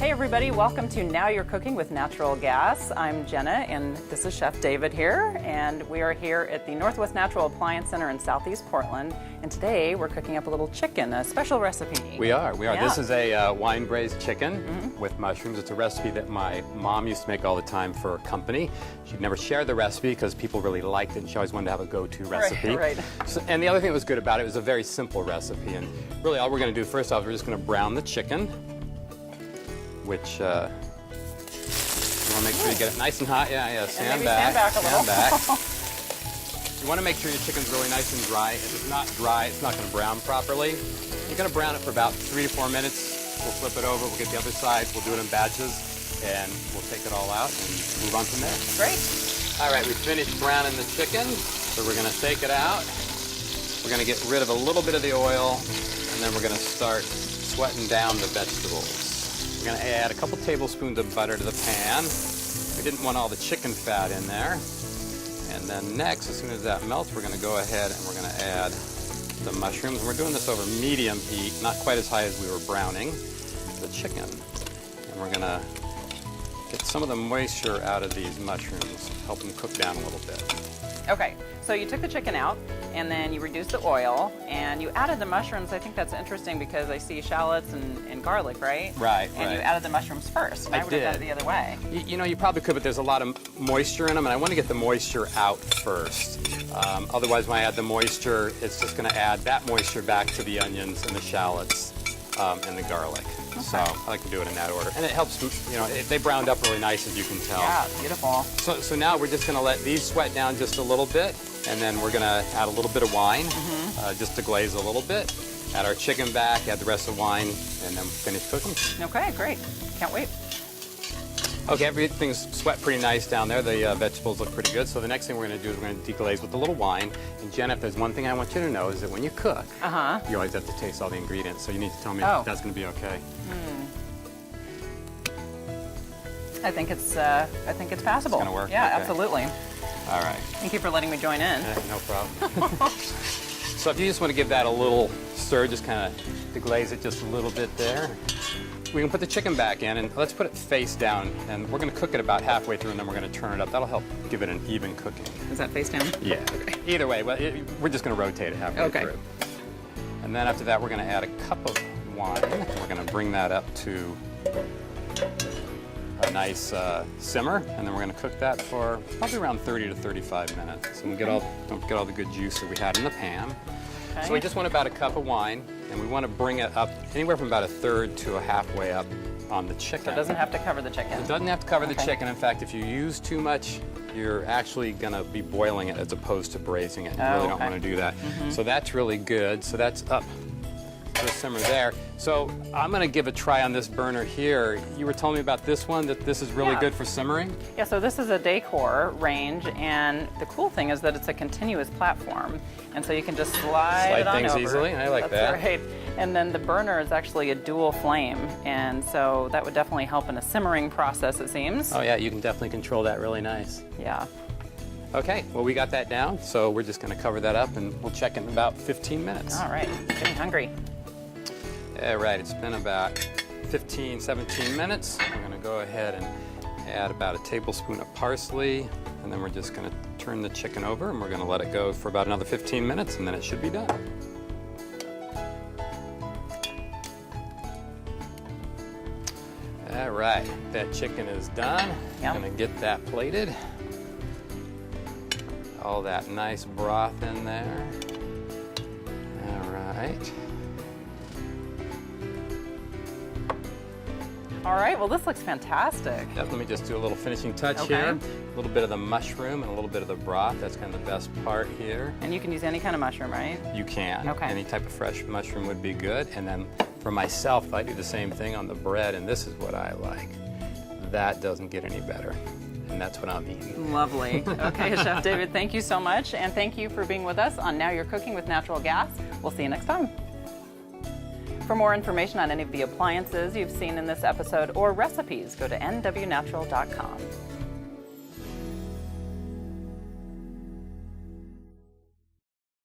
Hey everybody, welcome to Now You're Cooking with Natural Gas. I'm Jenna and this is Chef David here, and we are here at the Northwest Natural Appliance Center in Southeast Portland, and today we're cooking up a little chicken, a special recipe. We are. Yeah. This is a wine-braised chicken with mushrooms. It's a recipe that my mom used to make all the time for a company. She'd never share the recipe because people really liked it and she always wanted to have a go-to recipe. Right. So, and the other thing that was good about it was a very simple recipe, and really all we're going to do first off, we're just going to brown the chicken, which you want to make sure you get it nice and hot. Yeah, stand back a little. Stand back. You want to make sure your chicken's really nice and dry. If it's not dry, it's not going to brown properly. You're going to brown it for about 3 to 4 minutes. We'll flip it over, we'll get the other side, we'll do it in batches, and we'll take it all out and move on from there. Great. All right, we finished browning the chicken, so we're going to take it out. We're going to get rid of a little bit of the oil, and then we're going to start sweating down the vegetables. We're going to add a couple tablespoons of butter to the pan. We didn't want all the chicken fat in there. And then next, as soon as that melts, we're going to go ahead and we're going to add the mushrooms. And we're doing this over medium heat, not quite as high as we were browning the chicken. And we're going to get some of the moisture out of these mushrooms, help them cook down a little bit. Okay, so you took the chicken out and then you reduced the oil and you added the mushrooms. I think that's interesting because I see shallots and garlic, right? Right, And you added the mushrooms first. And I would have done it the other way. You know, you probably could, but there's a lot of moisture in them, and I want to get the moisture out first. Otherwise, when I add the moisture, it's just going to add that moisture back to the onions and the shallots and the garlic. Okay. So I like to do it in that order. And it helps, you know, they browned up really nice, as you can tell. Yeah, beautiful. So now we're just going to let these sweat down just a little bit, and then we're going to add a little bit of wine just to glaze a little bit. Add our chicken back, add the rest of the wine, and then finish cooking. Okay, great. Can't wait. Okay, everything's sweat pretty nice down there. The vegetables look pretty good. So the next thing we're going to do is we're going to deglaze with a little wine. And Jen, if there's one thing I want you to know is that when you cook, you always have to taste all the ingredients. So you need to tell me if that's going to be okay. I think it's passable. It's going to work? Yeah, Okay. absolutely. All right. Thank you for letting me join in. No problem. So if you just want to give that a little stir, just kind of deglaze it just a little bit there. We can put the chicken back in, and let's put it face down, and we're going to cook it about halfway through, and then we're going to turn it up. That'll help give it an even cooking. Is that face down? Yeah. Okay. Either way, well, we're just going to rotate it halfway through. And then after that, we're going to add a cup of wine. We're going to bring that up to a nice simmer, and then we're going to cook that for probably around 30 to 35 minutes. So we don't get all the good juice that we had in the pan. Okay. So we just want about a cup of wine, and we want to bring it up anywhere from about a third to a halfway up on the chicken. So it doesn't have to cover the chicken. It doesn't have to cover the chicken. In fact, if you use too much, you're actually going to be boiling it as opposed to braising it. You really don't want to do that. So that's really good. So that's up to the simmer there. So I'm going to give a try on this burner here. You were telling me about this one, that this is really good for simmering? Yeah, so this is a decor range, and the cool thing is that it's a continuous platform, and so you can just slide it on things over. easily. I like that. That's right. And then the burner is actually a dual flame, and so that would definitely help in a simmering process, it seems. Oh yeah, you can definitely control that really nice. Yeah. Okay, well we got that down, so we're just going to cover that up, and we'll check in about 15 minutes. All right, getting hungry. All right, it's been about 15, 17 minutes. We're going to go ahead and add about a tablespoon of parsley, and then we're just going to turn the chicken over, and we're going to let it go for about another 15 minutes, and then it should be done. All right, that chicken is done. Yep. I'm going to get that plated. All that nice broth in there. All right. All right, well, this looks fantastic. Let me just do a little finishing touch here. A little bit of the mushroom and a little bit of the broth. That's kind of the best part here. And you can use any kind of mushroom, right? You can. Okay. Any type of fresh mushroom would be good. And then for myself, I do the same thing on the bread, and this is what I like. That doesn't get any better. And that's what I'm eating. Lovely. Okay, Chef David, thank you so much. And thank you for being with us on Now You're Cooking with Natural Gas. We'll see you next time. For more information on any of the appliances you've seen in this episode or recipes, go to nwnatural.com.